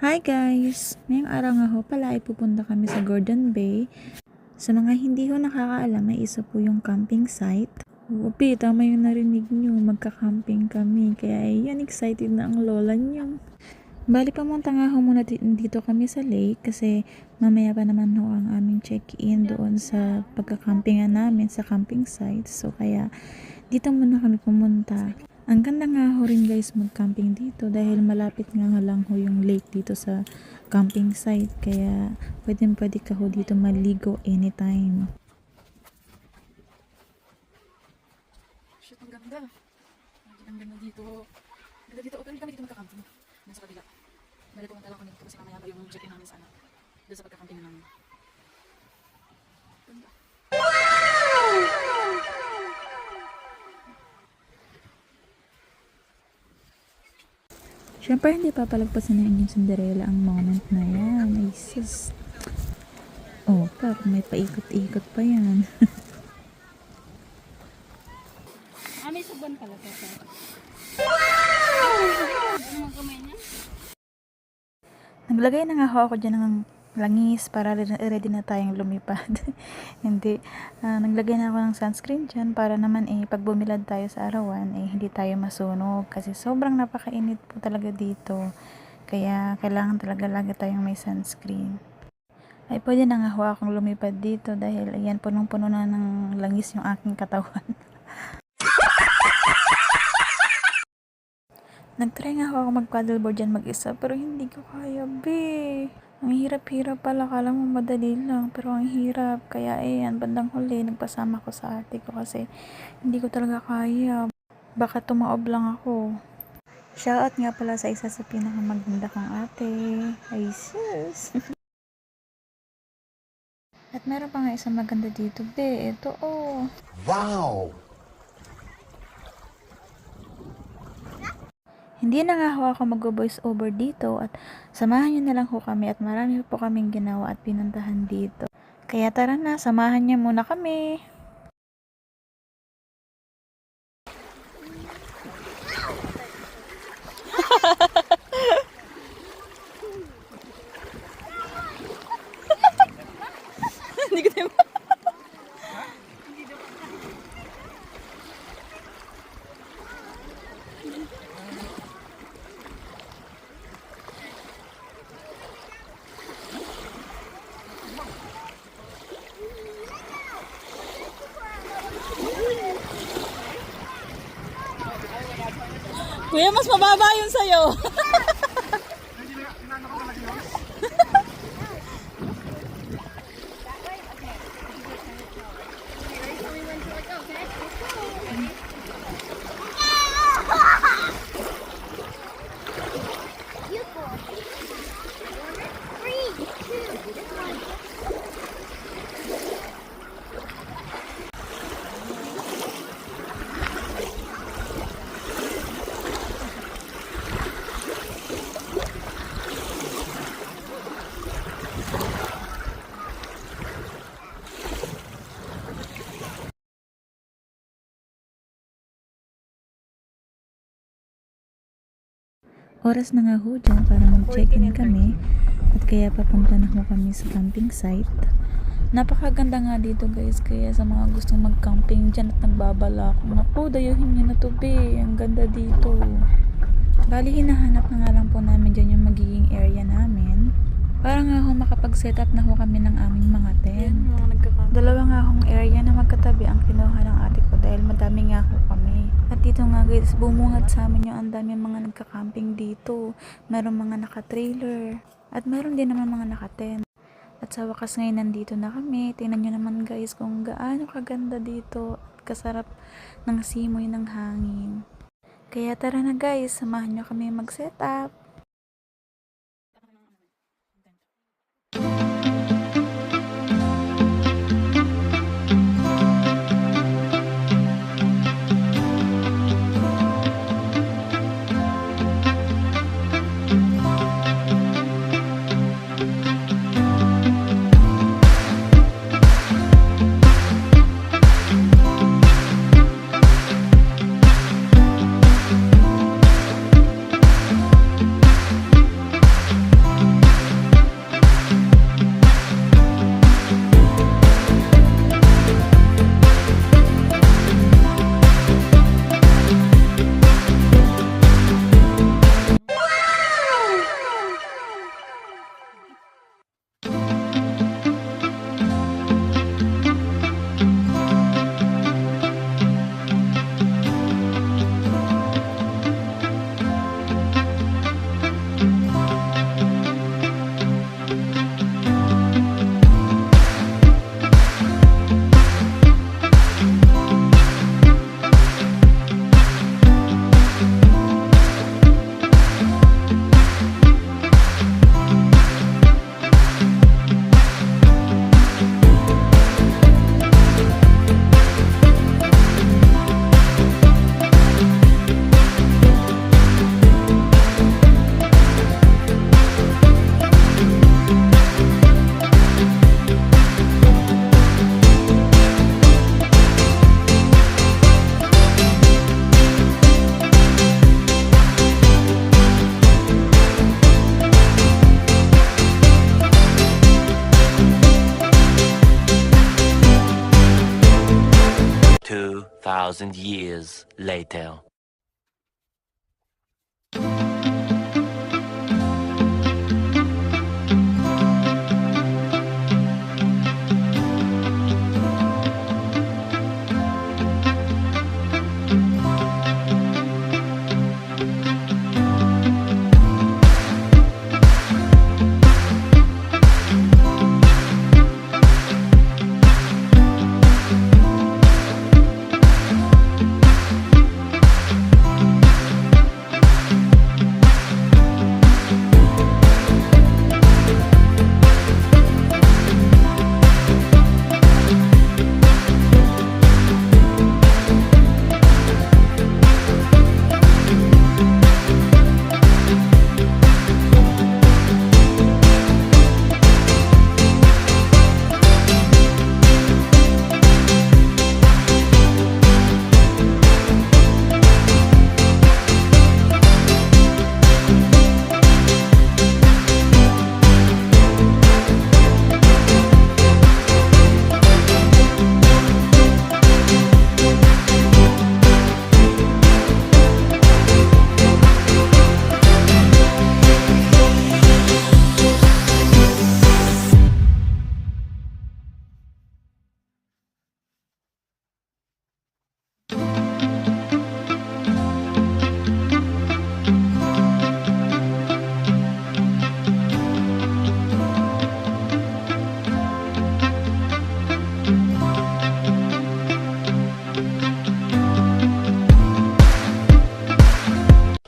Hi guys! Ngayong araw nga ho pala ay pupunta kami sa Gordon Bay. Sa mga hindi ho nakakaalam ay isa po yung camping site. Upi, tama yung narinig nyo, magka-camping kami. Kaya yan, excited na ang lola nyo. Bali pamunta nga ho muna dito kami sa lake kasi mamaya pa naman ho ang aming check-in doon sa pagka-campingan namin sa camping site. So kaya dito muna kami pumunta. Ang ganda nga ho rin guys mag-camping dito dahil malapit nga lang ho yung lake dito sa camping site. Kaya pwede ka ho dito maligo anytime. Shit, ang ganda. Ang ganda dito. Ganda dito. Pero hindi kami dito magka-camping. Nasa kabila. Dahil pumunta lang kami dito kasi mamaya pa yung check-in namin sa doon sa pagka-camping namin. Ganda. Siyempre hindi papalagpasan na inyong Cinderella ang moment na yan. Ay sis. Oh, parang may paikot-ikot pa yan. May suban pala po. Wow! Ano mga kamay niya? Naglagay na nga ho ako dyan ng langis para ready na tayong lumipad. Hindi. Naglagay na ako ng sunscreen dyan para naman pag bumilad tayo sa arawan hindi tayo masunog kasi sobrang napakainit po talaga dito. Kaya kailangan talaga lagi tayong may sunscreen. Ay pwede na nga ho akong lumipad dito dahil ayan punong-puno na ng langis yung aking katawan. Nagtry nga ako mag-paddleboard dyan mag-isa pero hindi ko kaya, be. Ang hirap-hirap pala. Kala mo madali lang pero ang hirap. Kaya ayan, bandang huli nagpasama ko sa ate ko kasi hindi ko talaga kaya. Baka tumaob lang ako. Shoutout nga pala sa isa sa pinakamaganda kong ate. Ay sis. At meron pa nga isang maganda dito, be. Ito oh. Wow! Hindi na nga ho ako mag-voice over dito at samahan nyo na lang ho kami at marami po kaming ginawa at pinuntahan dito. Kaya tara na, samahan nyo muna kami. Hindi ko tayo Kuya, mas mababa yun sa'yo. Oras na nga ho dyan para mag-check-in kami at kaya papunta na ho kami sa camping site. Napakaganda nga dito guys, kaya sa mga gustong mag-camping dyan at nagbabalak, naku, dayuhin nyo na to be, ang ganda dito. Bali hinahanap na nga lang po namin dyan yung magiging area namin. Para nga ho makapag-set up na ho kami ng aming mga tent. Dalawa nga hong area na magkatabi ang kinuha ng ate ko dahil madami nga ho kami. At dito nga guys, bumuhat sa amin yung ang dami mga nagka-camping dito. Meron mga naka-trailer at meron din naman mga naka-tent. At sa wakas ngayon nandito na kami. Tingnan nyo naman guys kung gaano kaganda dito at kasarap ng simoy ng hangin. Kaya tara na guys, samahan nyo kami mag-set up. 2,000 years later.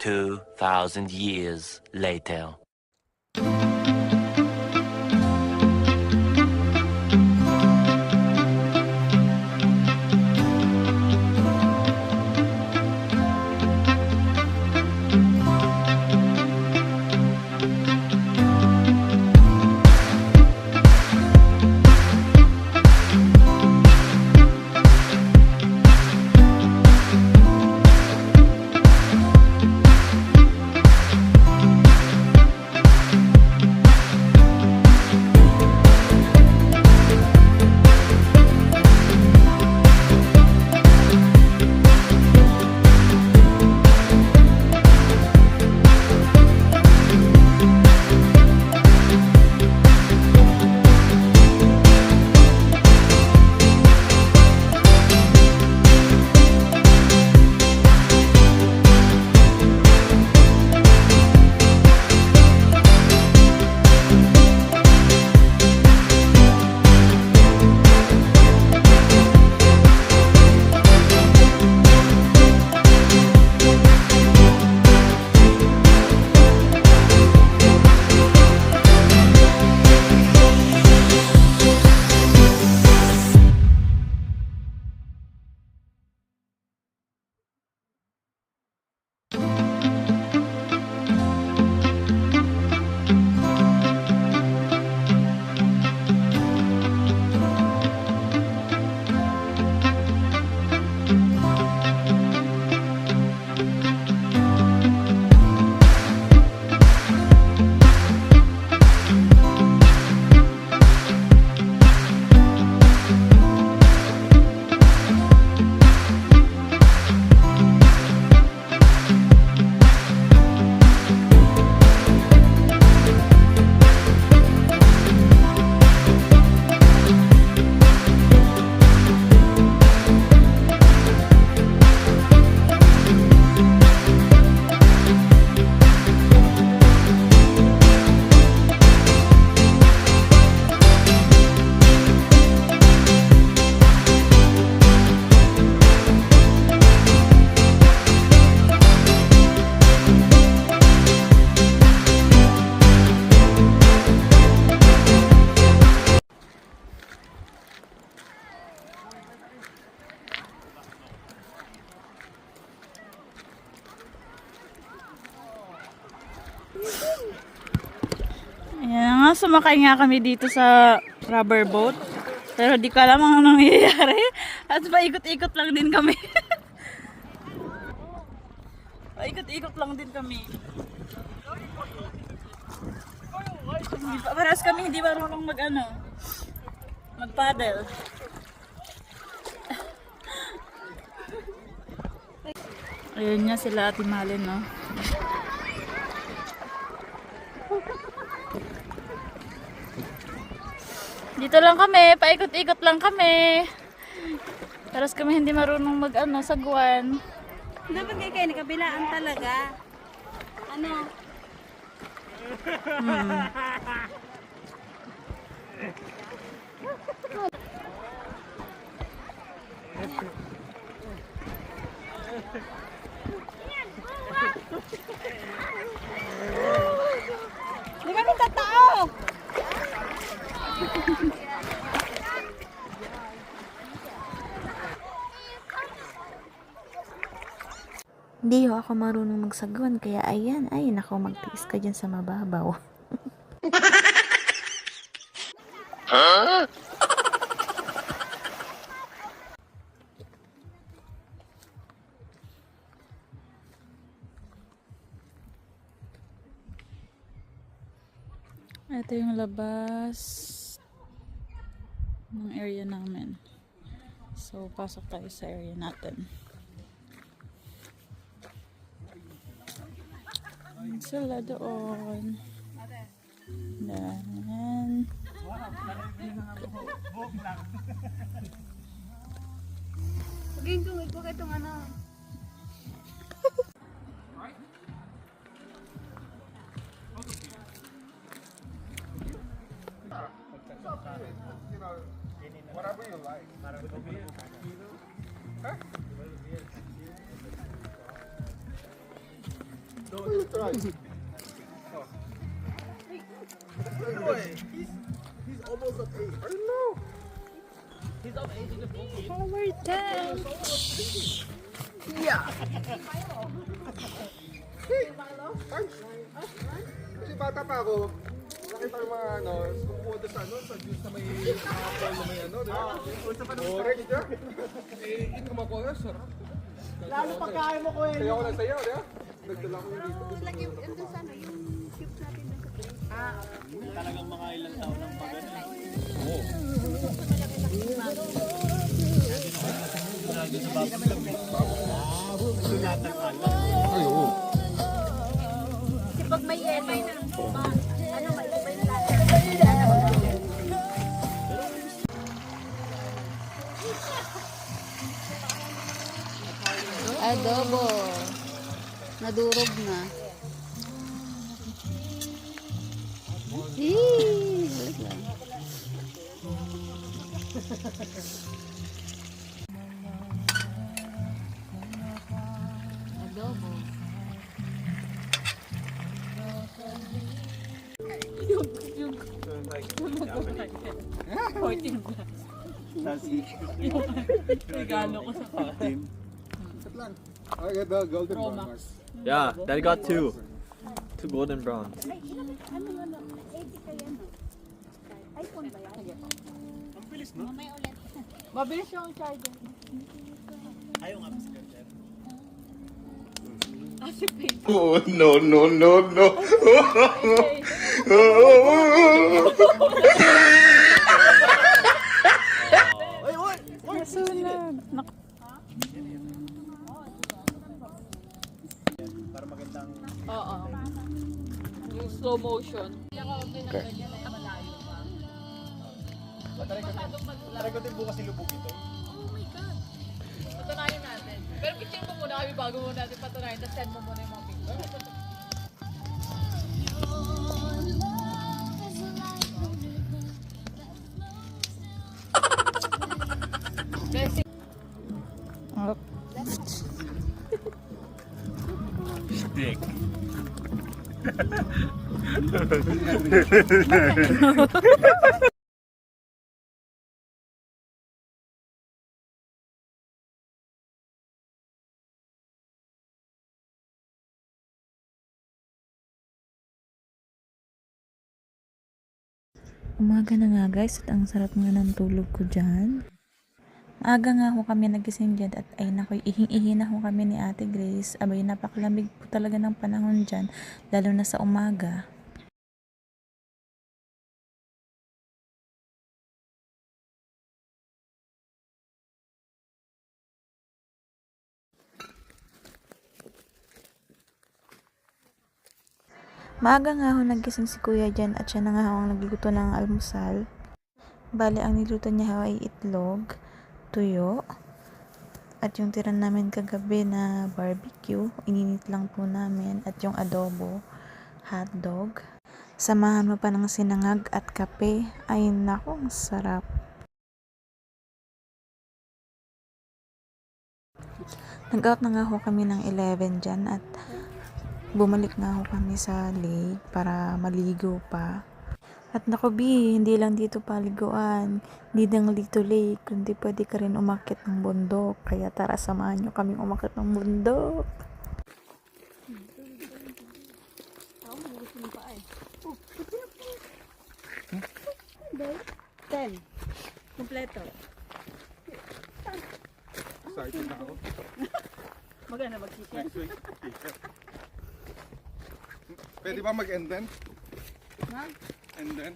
Two thousand years later. Ayan nga, sumakay nga kami dito sa rubber boat. Pero di ko alam ang nangyayari. At paikot-ikot lang din kami. Paikot-ikot lang din kami. Parehas kami hindi marunong mag-paddle. Ayun nga sila Ate Malin, no? Dito lang kami, paikot-ikot lang kami. Taras kami hindi marunong mag-ano, sagwan. Dapat kayo nakabilaan talaga. Ano? Di kami tatao! Hindi ho ako marunong magsagwan, kaya ayan, ay nako, magtiis ka dyan sa mababaw. Ito yung labas ng area namin. So, pasok tayo sa area natin. Sila doon. Dan. Pagin ko, ito ka itong ano. Kasi bata pa ako, nakita yung mga ano, kumuha doon sa ano, sa juice na may apple na may ano, di ba? Orange, di ba? Eh, ito kumakuha, sarap. Lalo pagkain mo ko eh. Kaya ako lang sa'yo, di ba? Nagdala ko yung dito. Like yung doon sa ano, yung chips natin doon sa plate. Ay, oo. Kasi pag may yelo, ano, may iba yung lasa. Adobo. Nadurog na. Wait lang. Adobo. I get the golden brown mark. Yeah, that got two. Two golden brown. iPhone ba yan? Mabilis yung charger. Oh, no, no, no, no. Oo. Yung slow motion. Patunayan natin. Pero picture mo muna kami bago mo natin patunayan. Tapos send mo muna yung mga picture. Dick. Umaga na nga guys at ang sarap nga ng tulog ko dyan. Maaga nga ho kami nagising dyan at ay nakoy ihing-ihi na ho kami ni Ate Grace. Abay napakalamig po talaga ng panahon dyan lalo na sa umaga. Maaga nga ako nagising si kuya dyan at siya na nga ako ang nagluto ng almusal. Bale, ang niluto niya ay itlog, tuyo, at yung tira namin kagabi na barbecue, ininit lang po namin, at yung adobo, hotdog. Samahan mo pa ng sinangag at kape. Ay naku, ang sarap. Nag-out na nga ako kami ng 11 dyan at bumalik nga ako kami sa lake para maligo pa. At naku B, hindi lang dito paliguan, hindi lang dito lake, kundi pwede ka rin umakyat ng bundok. Kaya tara, samahan nyo kaming umakyat ng bundok. Kompleto. Excited na ako. Maganda mag-chicken. Next week, t-shirt. Pwede ba mag-end then? Ha? And then?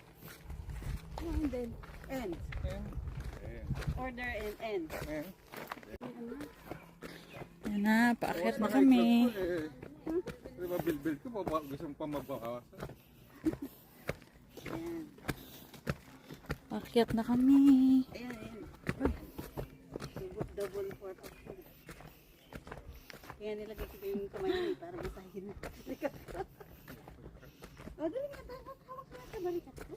And then, end. And? Order and end. And? Yan na, paakyat na kami. Di ba bil-bil ko, gusto mo pa mabawasan? Paakyat na kami. Ayan, ayan. Double for option. Kaya nilagay ko yung kamay niya para masahin na. O, dali nga tayo. Hawak na sa balikat ko.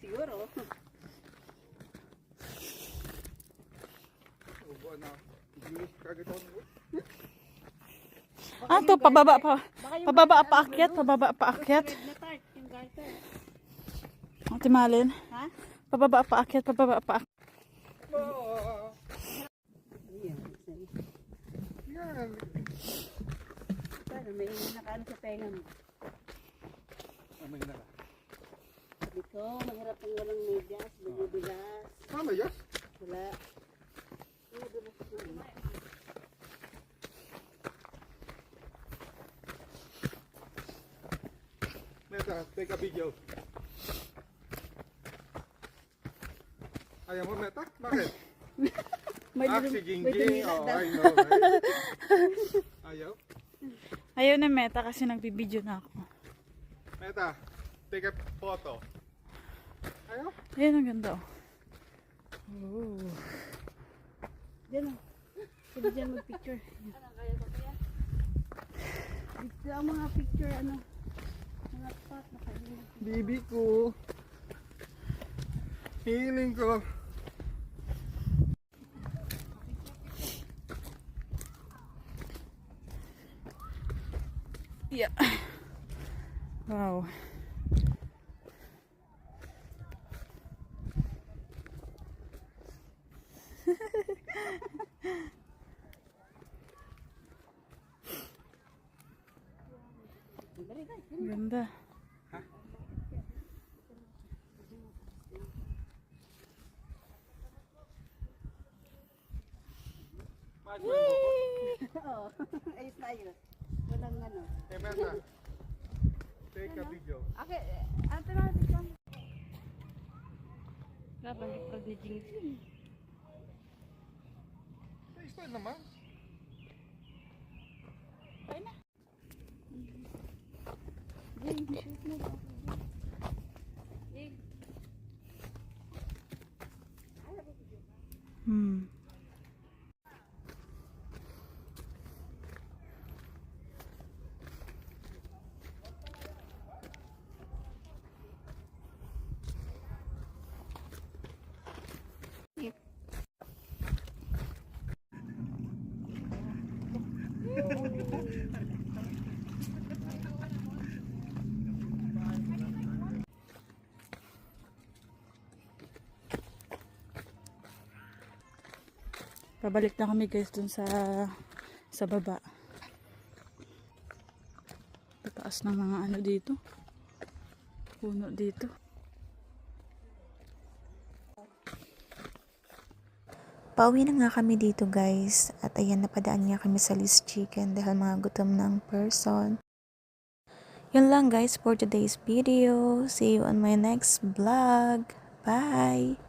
Siguro. Ubo na. Igilis kagad ako ng Ah, to, pababa pa. Pababa paakyat, pababa paakyat. Na tart, yung garter. Ate Malin, Ha? pababa paakyat, pababa paakyat. Ayan. Yan. Paano, may nakaano sa tenga mo. Amay na lang. Sabi ko, mahirap ang walang medyas, bubudulas. Mama, yes? Wala. Meta, take a video. Ayaw mo, Meta? Bakit? May Ah, dumi- si may Gingging. dumilat Oh, daw. I know, right? Ayaw? Ayaw na Meta kasi nagbibideo na ako. Meta, take a photo. Ayaw? Ayun, ang ganda oh. Diyan o. Pwede dyan mag-picture. Dito ang mga picture, ano. Mga spot na kanina. Bibi ko. Healing ko. Yeah. Wow. Ganda. Oo. Ayos na ayos. Walang ano. Hey, Meta. Take a video. Okay, ate na picture. Kapag ni Jingjing. Sa style naman. Jing, shoot mo ba? Hmm. Pabalik na kami guys dun sa baba. Tataas ng mga ano dito. Puno dito. Pauwi na nga kami dito guys. At ayan, napadaan nga kami sa Liz Chicken dahil mga gutom ng person. Yun lang guys for today's video. See you on my next vlog. Bye!